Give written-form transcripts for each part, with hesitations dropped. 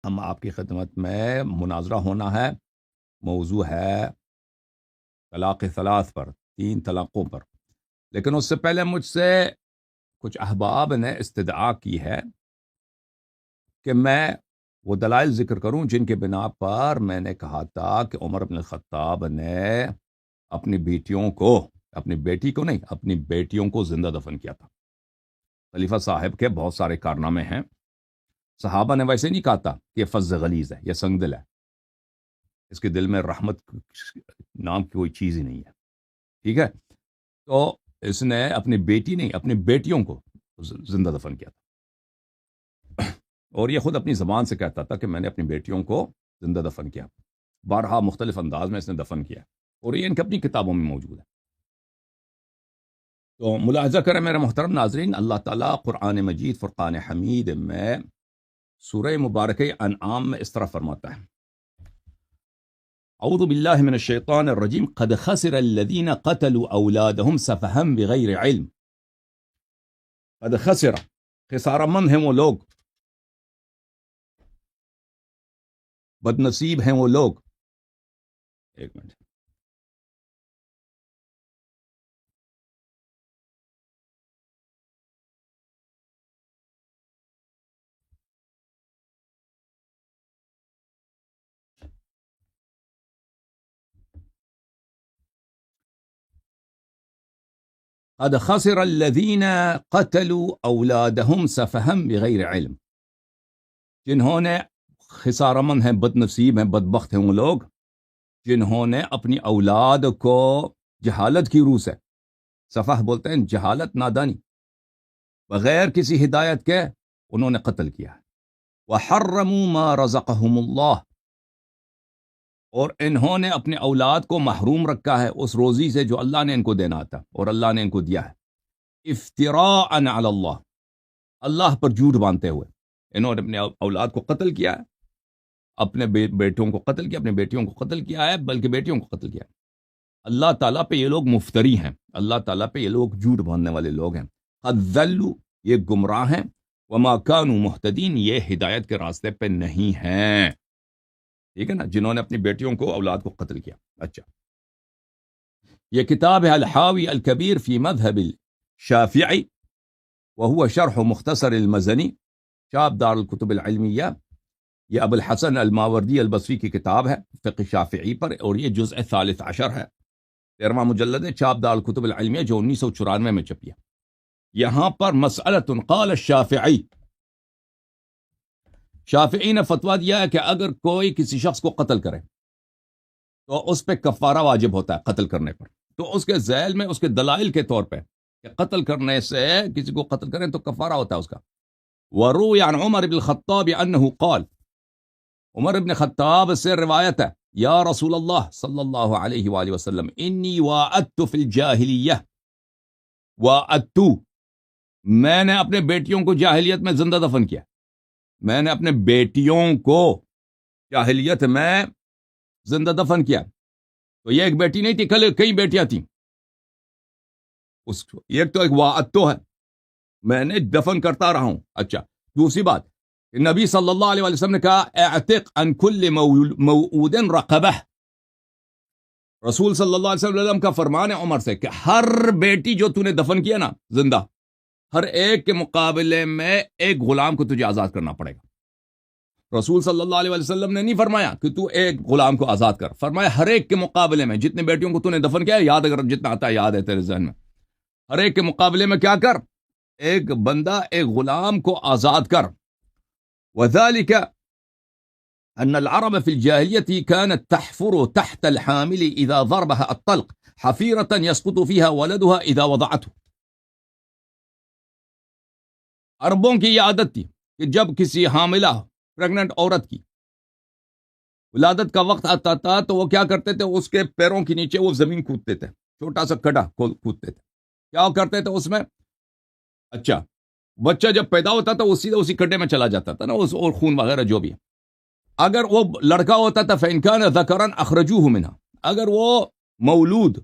ہم آپ کی خدمت میں مناظرہ ہونا ہے، موضوع ہے طلاق ثلاث پر، 3 طلاقوں پر۔ لیکن اس سے پہلے مجھ سے کچھ احباب نے استدعا کی ہے کہ میں وہ دلائل ذکر کروں جن کے بنا پر میں نے کہا تھا کہ عمر بن الخطاب نے اپنی بیٹیوں کو، اپنی بیٹی کو نہیں، اپنی بیٹیوں کو زندہ دفن کیا تھا۔ خلیفہ صاحب کے بہت سارے کارنامے ہیں، صحابہ نے ویسے نہیں کہا تھا کہ یہ فظ غلیظ ہے، یہ سنگ دل ہے، اس کے دل میں رحمت نام کی کوئی چیز ہی نہیں ہے، ٹھیک ہے؟ تو اس نے اپنی بیٹی نہیں، اپنی بیٹیوں کو زندہ دفن کیا تھا، اور یہ خود اپنی زبان سے کہتا تھا کہ میں نے اپنی بیٹیوں کو زندہ دفن کیا، بارہا مختلف انداز میں اس نے دفن کیا، اور یہ ان کی اپنی کتابوں میں موجود ہے۔ تو ملاحظہ کریں میرے محترم ناظرین، اللہ تعالیٰ قرآن مجید فرقان حمید میں سورہ مبارکہ انعام میں اس طرح فرماتا ہے: اعوذ باللہ من الشیطان الرجیم قد خسر الذین قتلوا اولادہم سفہا بغیر علم۔ قد خسر، خسارہ مند ہیں وہ لوگ، بد نصیب ہیں وہ لوگ۔ ایک منٹ، قد خسر الذین قتلوا اولادہم سفہا بغیر علم، جنہوں نے، خسارہ مند ہیں، بد نصیب ہیں، بدبخت ہیں وہ لوگ جنہوں نے اپنی اولاد کو جہالت کی روح سے، سفہ بولتے ہیں جہالت، نادانی، بغیر کسی ہدایت کے انہوں نے قتل کیا ہے۔ وَحَرَّمُوا مَا رَزَقَهُمُ اللَّهُ، اور انہوں نے اپنے اولاد کو محروم رکھا ہے اس روزی سے جو اللہ نے ان کو دینا تھا اور اللہ نے ان کو دیا ہے، افتراء علی اللہ، اللہ پر جھوٹ باندھتے ہوئے انہوں نے اپنے اولاد کو قتل کیا ہے، اپنے بیٹوں کو قتل کیا، اپنے بیٹیوں کو قتل کیا ہے، بلکہ بیٹیوں کو قتل کیا ہے۔ اللہ تعالیٰ پہ یہ لوگ مفتری ہیں، اللہ تعالیٰ پہ یہ لوگ جھوٹ باندھنے والے لوگ ہیں۔ قد ذلوا، یہ گمراہ ہیں، وما كانوا مہتدین، یہ ہدایت کے راستے پہ نہیں ہیں، ٹھیک ہے نا، جنہوں نے اپنی بیٹیوں کو، اولاد کو قتل کیا۔ اچھا، یہ کتاب ہے الحاوی الکبیر فی مذہب الشافعی وهو شرح مختصر المزنی، شاب دار الکتب العلمیہ، یہ ابو الحسن الماوردی البصری کی کتاب ہے فقہ شافعی پر، اور یہ جزء 13 ہے، 13واں مجلد ہے، چاپ دار الکتب العلمیہ، جو 1994 میں چھپی ہے۔ یہاں پر مسئلۃ قال الشافعی، شافعی نے فتویٰ دیا ہے کہ اگر کوئی کسی شخص کو قتل کرے تو اس پہ کفارہ واجب ہوتا ہے قتل کرنے پر، تو اس کے ذیل میں اس کے دلائل کے طور پہ کہ قتل کرنے سے، کسی کو قتل کریں تو کفارہ ہوتا ہے اس کا۔ وروی عن عمر بن الخطاب انہ قال، عمر بن خطاب سے روایت ہے، یا رسول اللہ صلی اللہ علیہ وآلہ وسلم، انی واعدت فی الجاہلیہ، واعدت، میں نے اپنے بیٹیوں کو جاہلیت میں زندہ دفن کیا، میں نے اپنے بیٹیوں کو جاہلیت میں زندہ دفن کیا۔ تو یہ ایک بیٹی نہیں تھی، کئی بیٹیاں تھیں، ایک تو ایک واعدت ہے، میں نے دفن کرتا رہا ہوں۔ اچھا، دوسری بات، نبی صلی اللہ علیہ وسلم نے کہا اعتق عن کل موعود رقبہ، رسول صلی اللہ علیہ وسلم کا فرمان ہے عمر سے کہ ہر بیٹی جو تو نے دفن کیا نا زندہ، ہر ایک کے مقابلے میں ایک غلام کو تجھے آزاد کرنا پڑے گا۔ رسول صلی اللہ علیہ وسلم نے نہیں فرمایا کہ تو ایک غلام کو آزاد کر، فرمایا ہر ایک کے مقابلے میں، جتنے بیٹیوں کو تو نے دفن کیا، یاد اگر جتنا آتا ہے، یاد ہے تیرے ذہن میں، ہر ایک کے مقابلے میں کیا کر، ایک بندہ، ایک غلام کو آزاد کر۔ وَذَلِكَ أَنَّ الْعَرَبَ فِي الْجَاهِلِيَّةِ كَانَتْ تَحْفُرُ تَحْتَ الْحَامِلِ إِذَا ضَرْبَهَا الطَّلْقُ حَفِيرَةً يَسْقُطُ فِيهَا وَلَدُهَا إِذَا وَضَعَتْهُ، عربوں کی یہ عادت تھی کہ جب کسی حاملہ پریگننٹ عورت کی ولادت کا وقت آتا تھا تو وہ کیا کرتے تھے، اس کے پیروں کے نیچے وہ زمین کودتے تھے، چھوٹا سا کھڈا کودتے تھے، کیا کرتے تھے اس میں، اچھا، بچہ جب پیدا ہوتا تھا وہ سیدھا اسی کھڈے میں چلا جاتا تھا نا، اور خون وغیرہ جو بھی ہے۔ اگر وہ لڑکا ہوتا تھا فَإِنْ كَانَ ذَكَرًا أَخْرَجُوهُ مِنْهَا، اگر وہ مولود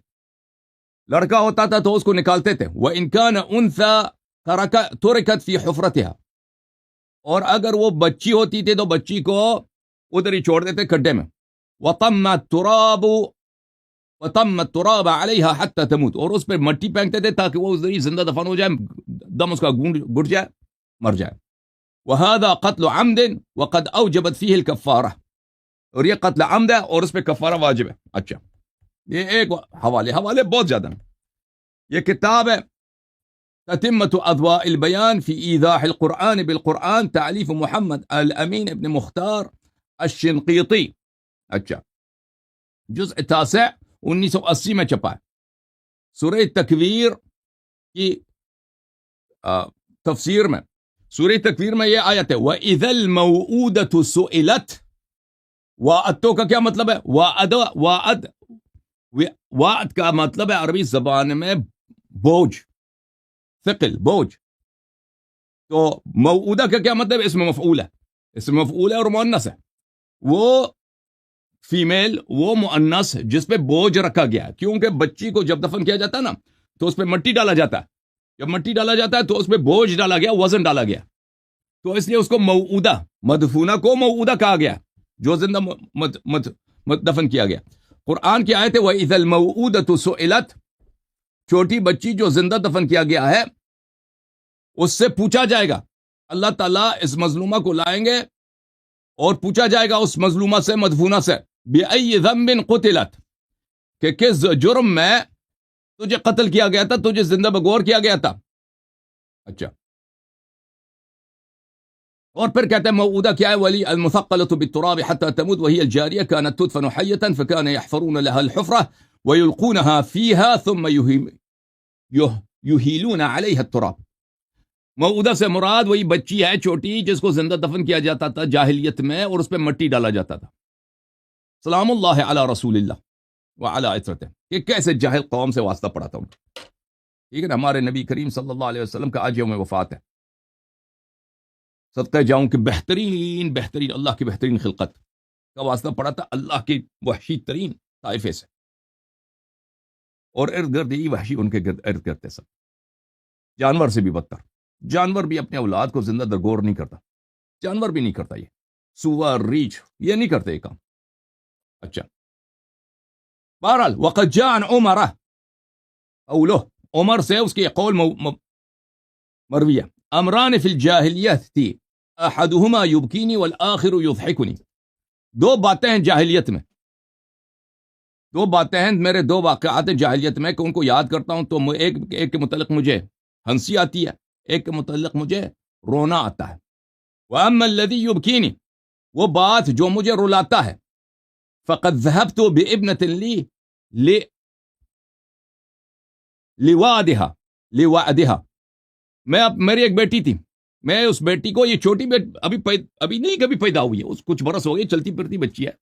لڑکا ہوتا تھا تو اس کو نکالتے تھے، وَإِنْ كَانَ أُنْثَى تُرِكَتْ فِي حُفْرَتِهَا، اور اگر وہ بچی ہوتی تھی تو بچی کو ادھر ہی چھوڑ دیتے کھڈے میں. وَطَمَّ التُّرَابَ عَلَيْهَا حَتَّى تَمُوتُ, اور اس پہ مٹی پھینکتے تھے تاکہ وہ ادھر ہی زندہ دفن ہو جائے, دم اس کا گھٹ جائے, مر جائے. وَهَذَا قَتْلُ عَمْدٍ وَقَدْ أَوْجَبَتْ فِيهِ الْكَفَّارَةِ, اور یہ قتل عمد ہے اور اس پہ کفارہ واجب ہے. اچھا, یہ ایک حوالے بہت زیادہ ہیں. یہ کتاب ہے تتمة أضواء البيان في إيضاح القرآن بالقرآن, تألیف محمد الامین ابن مختار الشنقیطی. اچھا, جزء 9 1980 میں چھپا ہے. سورہ تکویر کی تفسیر میں, سورہ تکویر میں یہ آیت ہے وَإِذَا الْمَوْءُودَةُ سُئِلَتْ. وَأَتُّو کا کیا مطلب ہے؟ وَأَد کا مطلب ہے عربی زبان میں بوجھ, ثقل, بوجھ. تو موعودہ کا کیا مطلب ہے؟ اسم مفعول ہے, اسم مفعول ہے اور مؤنث ہے. وہ فیمیل, وہ مؤنث جس پہ بوجھ رکھا گیا ہے, کیونکہ بچی کو جب دفن کیا جاتا ہے نا تو اس پہ مٹی ڈالا جاتا ہے. جب مٹی ڈالا جاتا ہے تو اس پہ بوجھ ڈالا گیا, وزن ڈالا گیا, تو اس لیے اس کو موعودہ, مدفونہ کو موعودہ کہا گیا, جو زندہ دفن کیا گیا. قرآن کی آیت ہے وَإِذَا الْمَوْءُودَةُ سُئِلَتْ, چھوٹی بچی جو زندہ دفن کیا گیا ہے اس سے پوچھا جائے گا. اللہ تعالیٰ اس مظلومہ کو لائیں گے اور پوچھا جائے گا اس مظلومہ سے, مدفونہ سے, بِأَيِّ ذَنبٍ قُتِلَتْ, کہ کس جرم میں تجھے قتل کیا گیا تھا, تجھے زندہ بگور کیا گیا تھا. اچھا, اور پھر کہتے ہیں موعودہ کیا ہے؟ ولی المثقلۃ بالتراب حتى تموت وهي الجاریہ كانت تدفن حیۃ فكان يحفرون لها الحفرة ويلقونها فيها ثم يهيلون عليها التراب. موعودہ سے مراد وہی بچی ہے چھوٹی جس کو زندہ دفن کیا جاتا تھا جاہلیت میں اور اس پہ مٹی ڈالا جاتا تھا. سلام اللہ علی رسول اللہ وعلی عترتہ. کہ کیسے جاہل قوم سے واسطہ پڑا تھا ان کو. ٹھیک ہے نا, ہمارے نبی کریم صلی اللہ علیہ وسلم کا آج یوم وفات ہے. صدقہ جاؤں کہ بہترین اللہ کی بہترین خلقت کا واسطہ پڑا تھا اللہ کی وحشی ترین طائفے سے, اور ارد گرد یہی وحشی ان کے ارد گرد سب. جانور سے بھی بدتر. جانور بھی اپنے اولاد کو زندہ درگور نہیں کرتا, جانور بھی نہیں کرتا, یہ سور, ریچھ, یہ نہیں کرتے یہ کام. اچھا, بہرحال وقد جاء عن عمر, قوله, عمر سے اس کی قول مرویہ, امران فی الجاہلیت تھی, احدہما یبکینی والآخر یضحکنی. دو باتیں ہیں جاہلیت میں, دو باتیں ہیں میرے, دو واقعات ہیں جاہلیت میں کہ ان کو یاد کرتا ہوں تو ایک کے متعلق مجھے ہنسی آتی ہے, ایک کے متعلق مجھے رونا آتا ہے. وَأَمَّا الَّذِي يُبْكِينِ, وہ بات جو مجھے رلاتا ہے, فَقَدْ ذَهَبْتُ بِإِبْنَةٍ لِوَعْدِهَا. میری ایک بیٹی تھی, میں اس بیٹی کو, یہ چھوٹی ابھی نہیں کبھی پیدا ہوئی ہے, اس کچھ برس ہو گئی, چلتی پھرتی بچی ہے,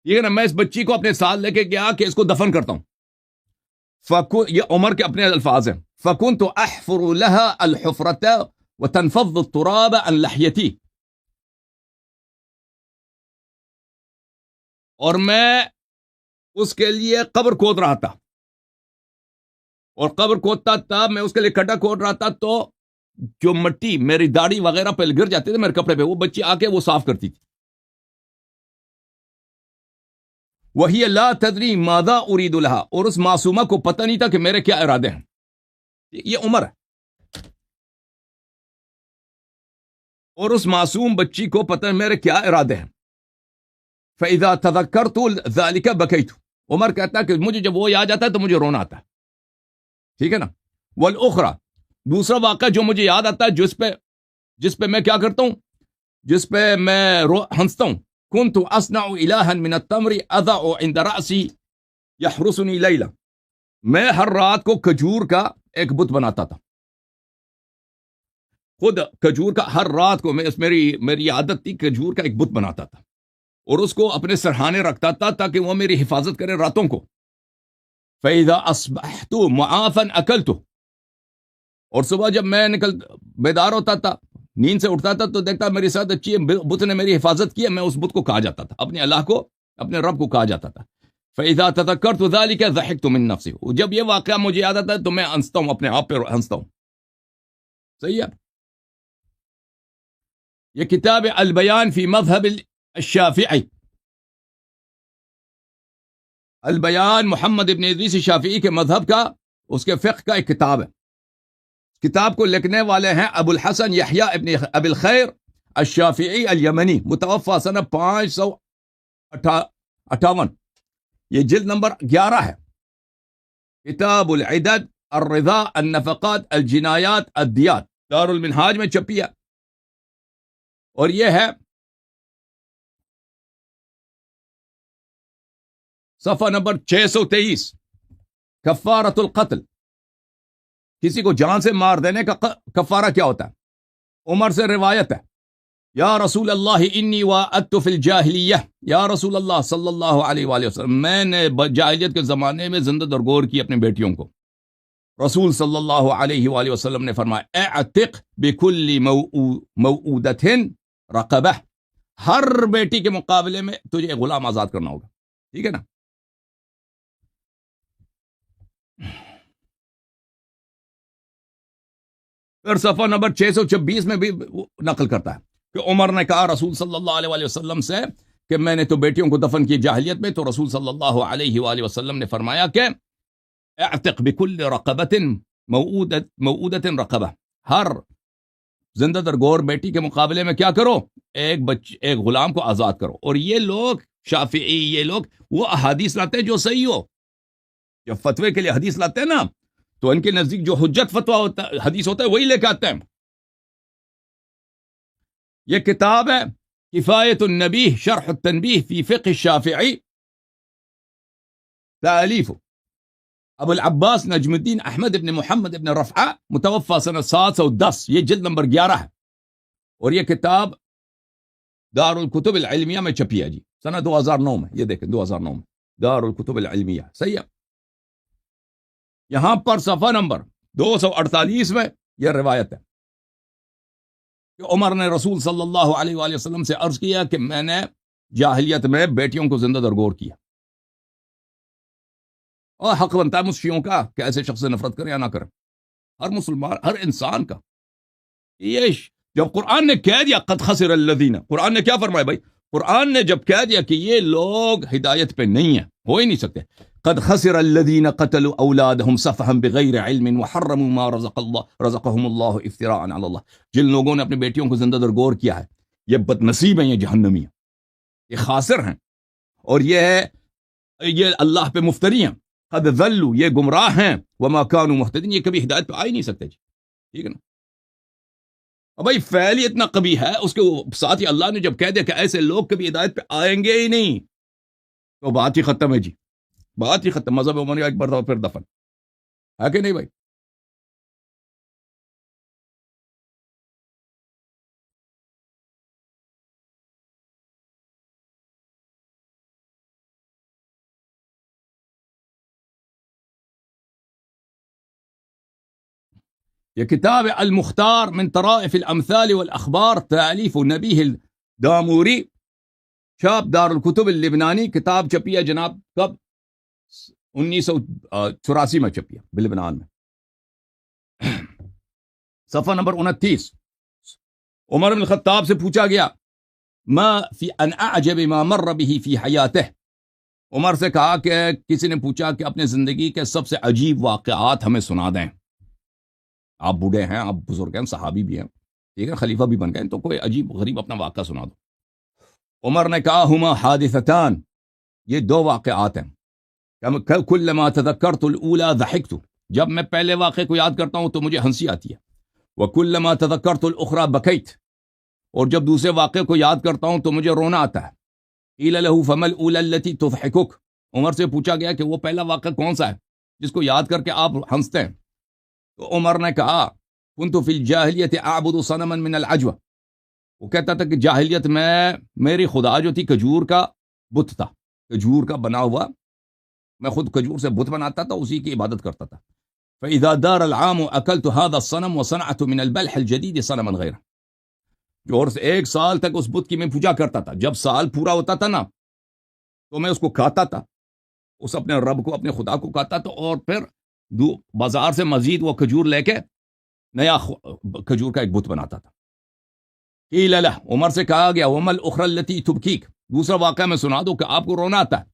یہ نا, میں اس بچی کو اپنے ساتھ لے کے گیا کہ اس کو دفن کرتا ہوں. یہ عمر کے اپنے الفاظ ہیں. فَكُنْتُ أَحْفُرُ لَهَا الْحُفْرَةَ وَتَنْفَضُّ التُّرَابَ عَنْ لَحْيَتِي. اور میں اس کے لیے قبر کھود رہا تھا, اور قبر کھودتا تھا, میں اس کے لیے کھڈا کھود رہا تھا, تو جو مٹی میری داڑھی وغیرہ پہ گر جاتی تھی میرے کپڑے پہ, وہ بچی آ کے وہ صاف کرتی تھی. وَهِيَ لَا تَدْرِي مَاذَا أُرِيدُ لَهَا, اور اس معصومہ کو پتہ نہیں تھا کہ میرے کیا ارادے ہیں. یہ عمر ہے, اور اس معصوم بچی کو پتہ ہے میرے کیا ارادے ہیں. فَإِذَا تَذَكَّرْتُ ذَلِكَ بَكَيْتُ. عمر کہتا ہے کہ مجھے جب وہ یاد آتا ہے تو مجھے رونا آتا ہے. ٹھیک ہے نا. والأخرى, دوسرا واقعہ جو مجھے یاد آتا ہے, جس پہ میں کیا کرتا ہوں, جس پہ میں ہنستا ہوں. كنت أصنع إلها من التمر أضع عند رأسي يحرسني ليلا. میں ہر رات کو کھجور کا ایک بت بناتا تھا, خود کھجور کا, ہر رات کو میری عادت تھی کھجور کا ایک بت بناتا تھا, اور اس کو اپنے سرہانے رکھتا تھا تاکہ وہ میری حفاظت کرے راتوں کو. فَإِذَا أَصْبَحْتُ مُعَافًا أَكَلْتُ. اور صبح جب میں بیدار ہوتا تھا, نیند سے اٹھتا تھا, تو دیکھتا میری ساتھ اچھی بت نے میری حفاظت کی ہے, میں اس بت کو کہا جاتا تھا, اپنے اللہ کو, اپنے رب کو کہا جاتا تھا. فَإِذَا تَذَكَّرْتُ ذَلِكَ ضَحِكْتُ مِن نَفْسِي. جب یہ واقعہ مجھے یاد آتا ہے تو میں ہنستا ہوں, اپنے آپ پہ ہنستا ہوں. صحیح ہے. یہ کتاب البیان فی مذہب الشافعی، البیان محمد ابن ادریس شافعی کے مذہب کا، اس کے فقہ کا ایک کتاب ہے. کتاب کو لکھنے والے ہیں ابو الحسن یحییٰ ابن ابی الخیر الشافعی الیمنی، متوفی سنہ 558. یہ جلد نمبر 11 ہے. کتاب العدد الرضا النفقات الجنایات الدیات، دار المنہاج میں چھپی ہے. اور یہ ہے صفحہ نمبر 623. کفارۃ القتل، کسی کو جان سے مار دینے کا کفارہ کیا ہوتا ہے؟ عمر سے روایت ہے، یا رسول اللہ انی وعدت فی الجاہلیہ، یا رسول اللہ صلی اللہ علیہ وآلہ وسلم، میں نے جاہلیت کے زمانے میں زندہ درگور کی اپنے بیٹیوں کو. رسول صلی اللہ علیہ وآلہ وسلم نے فرمایا اعتق بکل موعودۃ رقبہ، ہر بیٹی کے مقابلے میں تجھے ایک غلام آزاد کرنا ہوگا. ٹھیک ہے نا؟ پھر صفحہ نمبر 626 میں بھی نقل کرتا ہے کہ عمر نے کہا رسول صلی اللہ علیہ وآلہ وسلم سے کہ میں نے تو بیٹیوں کو دفن کی جاہلیت میں، تو رسول صلی اللہ علیہ وآلہ وسلم نے فرمایا کہ اعتق بکل رقبۃ موعودۃ رقبہ، ہر زندہ درگور بیٹی کے مقابلے میں کیا کرو؟ ایک غلام کو آزاد کرو. اور یہ لوگ شافعی، یہ لوگ وہ احادیث لاتے ہیں جو صحیح ہو. جب فتوے کے لیے حدیث لاتے ہیں نا، تو ان کے نزدیک جو حجت فتویٰ ہوتا ہے، حدیث ہوتا ہے، وہی لے کے آتے ہیں. یہ کتاب ہے کفایت النبیہ شرح التنبیہ فی فقہ الشافعی، تالیف ابو العباس نجم الدین احمد ابن محمد ابن رفعہ، متوفی سنہ 710. یہ جلد نمبر 11 ہے. اور یہ کتاب دار الکتب العلمیہ میں چھپی ہے جی، سنہ 2009 میں. یہ دیکھیں 2009 میں دار الکتب العلمیہ. صحیح ہے. یہاں پر صفحہ نمبر 248 میں یہ روایت ہے کہ عمر نے رسول صلی اللہ علیہ وآلہ وسلم سے عرض کیا کہ میں نے جاہلیت میں بیٹیوں کو زندہ درگور کیا. اور حق بنتا ہے مسلموں کا کہ ایسے شخص سے نفرت کریں یا نہ کریں، ہر مسلمان، ہر انسان کا. یہ جب قرآن نے کہہ دیا قد خسر الذین، قرآن نے کیا فرمایا بھائی؟ قرآن نے جب کہہ دیا کہ یہ لوگ ہدایت پہ نہیں ہیں، ہو ہی نہیں سکتے. قد خسر الذین قتلوا اولادهم سفہا بغیر علم وحرموا ما رزقهم اللہ افتراء علی اللہ. جن لوگوں نے اپنی بیٹیوں کو زندہ درگور کیا ہے، یہ بدنصیب ہیں، یہ جہنمی ہیں، یہ خاسر ہیں، اور یہ اللہ پہ مفتری ہیں. قد ضلوا، یہ گمراہ ہیں، وما كانوا مهتدین، یہ کبھی ہدایت پہ آ ہی نہیں سکتے جی. ٹھیک ہے نا؟ اب بھائی فعل ہی اتنا قبیح ہے، اس کے ساتھ ہی اللہ نے جب کہہ دیا کہ ایسے لوگ کبھی ہدایت پہ آئیں گے ہی نہیں، تو بات ہی ختم ہے جی، بات ہی ختم. مذہب عمر ایک بار پھر دفن ہے کہ نہیں بھائی؟ یہ کتاب المختار من طرائف الامثال والاخبار، تالیف نبیہ الداموری، چھاپ دار الکتب اللبنانی. کتاب چھپی ہے جناب کب؟ 1984 میں چھپی ہے بلبنان میں. صفحہ نمبر 29. عمر بن الخطاب سے پوچھا گیا ما فی ان اعجب ما مر به فی حیاتہ. عمر سے کہا کہ کسی نے پوچھا کہ اپنے زندگی کے سب سے عجیب واقعات ہمیں سنا دیں. آپ بوڑھے ہیں، آپ بزرگ ہیں، صحابی بھی ہیں، ٹھیک ہے، خلیفہ بھی بن گئے، تو کوئی عجیب غریب اپنا واقعہ سنا دو. عمر نے کہا ہما حادثتان، یہ دو واقعات ہیں. کلما تذکرت الاولی ضحکت، جب میں پہلے واقعے کو یاد کرتا ہوں تو مجھے ہنسی آتی ہے. وکلما تذکرت الاخری بکیت، اور جب دوسرے واقعے کو یاد کرتا ہوں تو مجھے رونا آتا ہے. قیل له فما الاولی التي تضحکک، عمر سے پوچھا گیا کہ وہ پہلا واقعہ کون سا ہے جس کو یاد کر کے آپ ہنستے ہیں؟ تو عمر نے کہا كنت في الجاہلیت اعبد صنما من العجوہ، وہ کہتا تھا کہ جاہلیت میں میری خدا جو تھی کھجور کا بت تھا، کھجور کا بنا ہوا، میں خود کھجور سے بت بناتا تھا، اسی کی عبادت کرتا تھا. فإذا دار العام أكلت هذا الصنم وصنعت من البلح الجديد صنما غيره، جو اور ایک سال تک اس بت کی میں پوجا کرتا تھا. جب سال پورا ہوتا تھا نا تو میں اس کو کھاتا تھا، اس اپنے رب کو، اپنے خدا کو کھاتا تھا، اور پھر بازار سے مزید وہ کھجور لے کے نیا کھجور کا ایک بت بناتا تھا. قیل لہ، عمر سے کہا گیا وما الاخری التی تبکیک، دوسرا واقعہ میں سنا دوں کہ آپ کو رونا آتا ہے.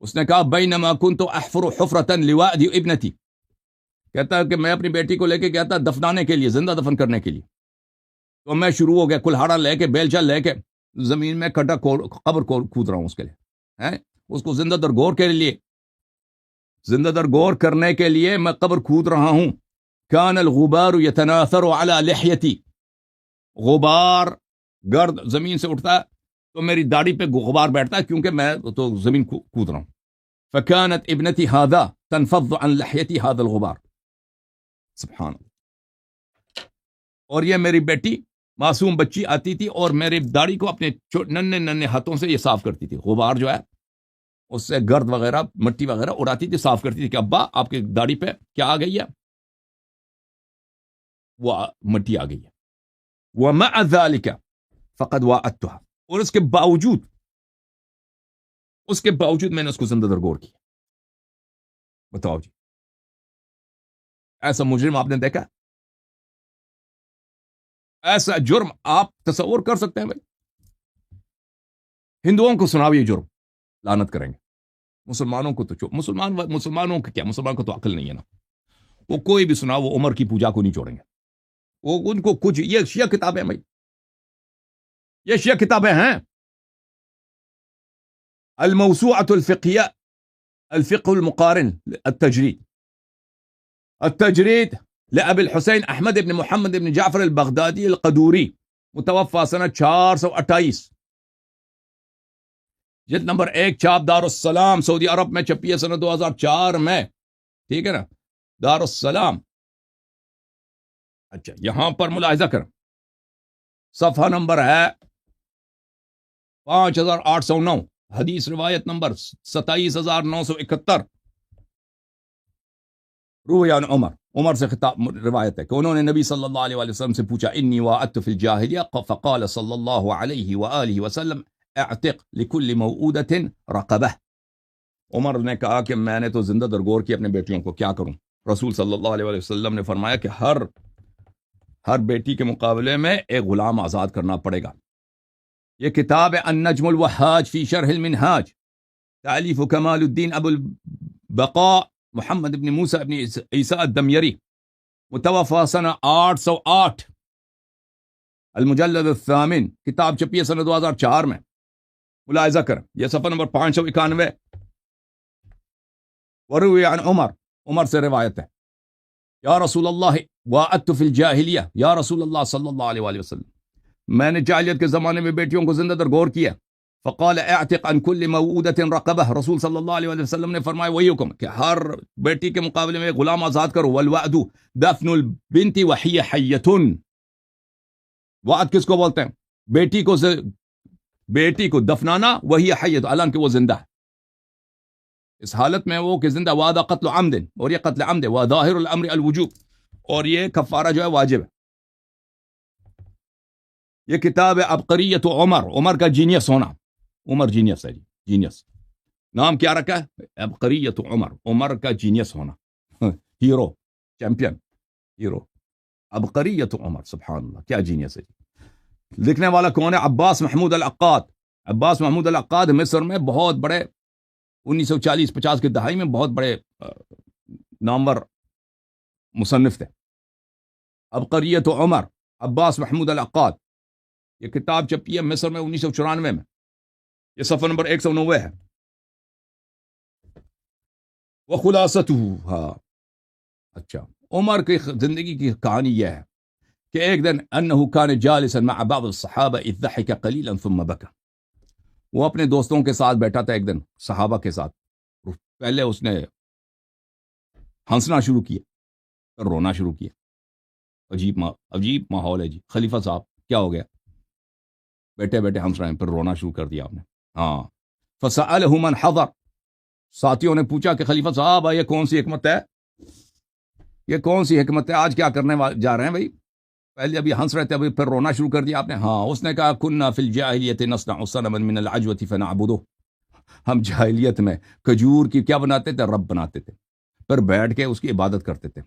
اس نے کہا بینما کنت احفر حفرۃ لوأد ابنتی، کہتا ہے کہ میں اپنی بیٹی کو لے کے گیا تھا دفنانے کے لیے، زندہ دفن کرنے کے لیے. تو میں شروع ہو گیا کلہاڑا لے کے، بیلچا لے کے زمین میں قبر کھود رہا ہوں اس کے لیے، اس کو زندہ درگور کے لیے، زندہ درگور کرنے کے لیے میں قبر کھود رہا ہوں. کان الغبار یتناثر علی لحیتی، غبار گرد زمین سے اٹھتا ہے تو میری داڑھی پہ غبار بیٹھتا ہے کیونکہ میں تو زمین کود رہا ہوں. فکانت ابنتی ہذا تنفض عن لحیتی هذا الغبار، سبحان اللہ. اور یہ میری بیٹی معصوم بچی آتی تھی اور میری داڑھی کو اپنے ننھے ننھے ہاتھوں سے یہ صاف کرتی تھی، غبار جو ہے اس سے گرد وغیرہ مٹی وغیرہ اڑاتی تھی، صاف کرتی تھی کہ ابا آپ کی داڑھی پہ کیا آ گئی ہے، وہ مٹی آ گئی ہے. ومع ذلك فقد وعدتها، اور اس کے باوجود میں نے اس کو زندہ درگور کیا. بتاؤ جی، ایسا مجرم آپ نے دیکھا؟ ایسا جرم آپ تصور کر سکتے ہیں؟ بھائی ہندوؤں کو سناؤ یہ جرم، لعنت کریں گے. مسلمانوں کو تو مسلمانوں کا کیا، مسلمان کو تو عقل نہیں ہے نا. وہ کوئی بھی سنا، وہ عمر کی پوجا کو نہیں چھوڑیں گے. وہ ان کو کچھ، یہ شیعہ کتابیں بھائی، یہ شیعہ کتابیں ہیں. الموسوعۃ الفقہیہ، الفقہ المقارن، التجرید لأبی الحسین احمد بن محمد بن جعفر البغدادی القدوری، متوفى سنہ 428، جلد نمبر 1، چھاپ دار السلام سعودی عرب میں چھپی ہے سنہ 2004 میں. ٹھیک ہے نا، دار السلام. اچھا یہاں پر ملاحظہ کریں، صفحہ نمبر ہے 5809، حدیث روایت نمبر 27971. روی عن عمر سے خطاب روایت ہے کہ انہوں نے نبی صلی اللہ علیہ وآلہ وسلم سے پوچھا انی وعدت فی الجاہلیہ فقال صلی اللہ علیہ وآلہ وسلم اعتق لکل موعودۃ رقبہ. عمر نے کہا کہ میں نے تو زندہ درگور کی اپنے بیٹیوں کو، کیا کروں؟ رسول صلی اللہ علیہ وآلہ وسلم نے فرمایا کہ ہر بیٹی کے مقابلے میں ایک غلام آزاد کرنا پڑے گا. یہ کتاب ہے النجم الوہاج فی شرح المنہاج، تالیف کمال الدین ابو البقاء محمد بن موسیٰ بن عیسیٰ الدميری، متوفى سنہ 808، المجلد الثامن، کتاب چھپی ہے سنہ 2004 میں. ملاحظہ کر، یہ صفحہ نمبر 591. وروی عن عمر سے روایت ہے، یا رسول اللہ وعدت فی الجاہلیہ، یا رسول اللہ صلی اللہ علیہ وآلہ وسلم، میں نے جاہلیت کے زمانے میں بیٹیوں کو زندہ درگور کیا. فقال اعتق عن كل موعودۃ رقبہ، رسول صلی اللہ علیہ وسلم نے فرمایا وہی حکم کہ ہر بیٹی کے مقابلے میں غلام آزاد کرو. والوعد دفن البنت وهي حیۃ، وعد کس کو بولتے ہیں؟ بیٹی کو دفنانا، وہی حیۃ، حالانکہ وہ زندہ ہے. اس حالت میں وہ کہ زندہ. وعدہ قتل عمد، اور یہ قتل عمد ہے. وظاہر الامر الوجوب، اور یہ کفارہ جو ہے واجب ہے. یہ کتاب ہے عبقریت عمر کا جینیس ہونا. عمر جینیس ہے جی، جینیس. نام کیا رکھا ہے؟ عبقریت عمر کا جینیس ہونا، ہیرو، چیمپئن، ہیرو. عبقریت عمر، سبحان اللہ، کیا جینیس ہے جی. لکھنے والا کون ہے؟ عباس محمود العقاد. عباس محمود العقاد مصر میں بہت بڑے 1940-50 کی دہائی میں بہت بڑے نامور مصنف تھے. عبقریت عمر، عباس محمود العقاد. یہ کتاب چھپی ہے مصر میں 1994 میں. یہ صفحہ نمبر 190 ہے. وخلاصتہ، ہاں اچھا، عمر کی زندگی کی کہانی یہ ہے کہ ایک دن انه كان جالسا مع بعض الصحابہ اذ ضحك قليلا ثم بكى. وہ اپنے دوستوں کے ساتھ بیٹھا تھا ایک دن، صحابہ کے ساتھ. پہلے اس نے ہنسنا شروع کیا، پھر رونا شروع کیا. عجیب ماحول ہے جی. خلیفہ صاحب کیا ہو گیا؟ بیٹھے بیٹھے ہنس رہے ہیں، پھر رونا شروع کر دیا آپ نے. ہاں. فسألہ من حضر، ساتھیوں نے پوچھا کہ خلیفہ صاحب یہ کون سی حکمت ہے؟ یہ کون سی حکمت ہے؟ آج کیا کرنے جا رہے ہیں بھائی؟ پہلے ابھی ہنس رہے تھے، ابھی پھر رونا شروع کر دیا آپ نے. ہاں. اس نے کہا کننا فی الجاہلیۃ نصنع صنما من العجوۃ فنعبدہ، ہم جاہلیت میں کھجور کی کیا بناتے تھے؟ رب بناتے تھے، پھر بیٹھ کے اس کی عبادت کرتے تھے.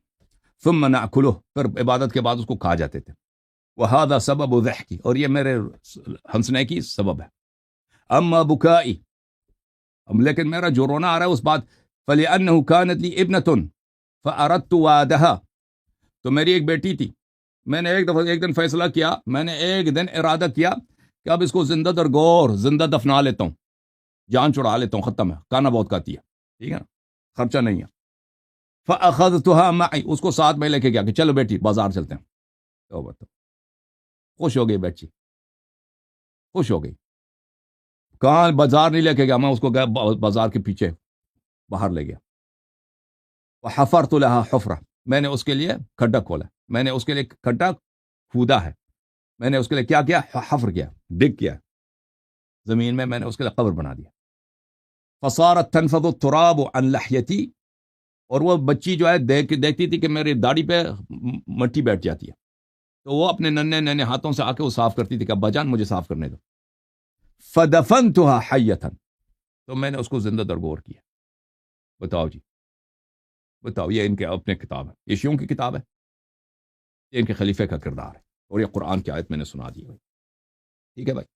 ثم ناکلہ، پھر عبادت کے بعد اس کو کھا جاتے تھے. وہذا سبب ضحکی، اور یہ میرے ہنسنے کی سبب ہے. اما بکائی، لیکن میرا جو رونا آ رہا ہے اس بات، فلأنه كانت لي ابنة فأردت وعدها، تو میری ایک بیٹی تھی، میں نے ایک دن فیصلہ کیا، میں نے ایک دن ارادہ کیا کہ اب اس کو زندہ درگور زندہ دفنا لیتا ہوں، جان چھڑا لیتا ہوں، ختم ہے، کھانا بہت کھاتی ہے، ٹھیک ہے نا، خرچہ نہیں ہے. فأخذتها معي، اس کو ساتھ میں لے کے گیا کہ چلو بیٹی بازار چلتے ہیں. تو بتاؤ، خوش ہو گئی بیٹی، خوش ہو گئی. کہاں بازار نہیں لے کے گیا، میں اس کو گیا بازار کے پیچھے باہر لے گیا. وحفرت لها حفرہ، میں نے اس کے لیے کھڈا کھولا، میں نے اس کے لیے کھڈا کھودا ہے، میں نے اس کے لیے کیا کیا، حفر کیا، ڈگ کیا زمین میں، میں نے اس کے لیے قبر بنا دیا. فصارت تنفض التراب عن لحیتی، اور وہ بچی جو ہے دیکھتی تھی کہ میری داڑھی پہ مٹی بیٹھ جاتی ہے، تو وہ اپنے ننھے ننھے ہاتھوں سے آ کے وہ صاف کرتی تھی کہ ابا جان مجھے صاف کرنے دو. فدفنتها حیۃ، تو میں نے اس کو زندہ درگور کیا. بتاؤ جی، بتاؤ، یہ ان کے اپنے کتاب ہے، یہ شیعوں کی کتاب ہے، یہ ان کے خلیفے کا کردار ہے، اور یہ قرآن کی آیت میں نے سنا دی. ٹھیک ہے بھائی.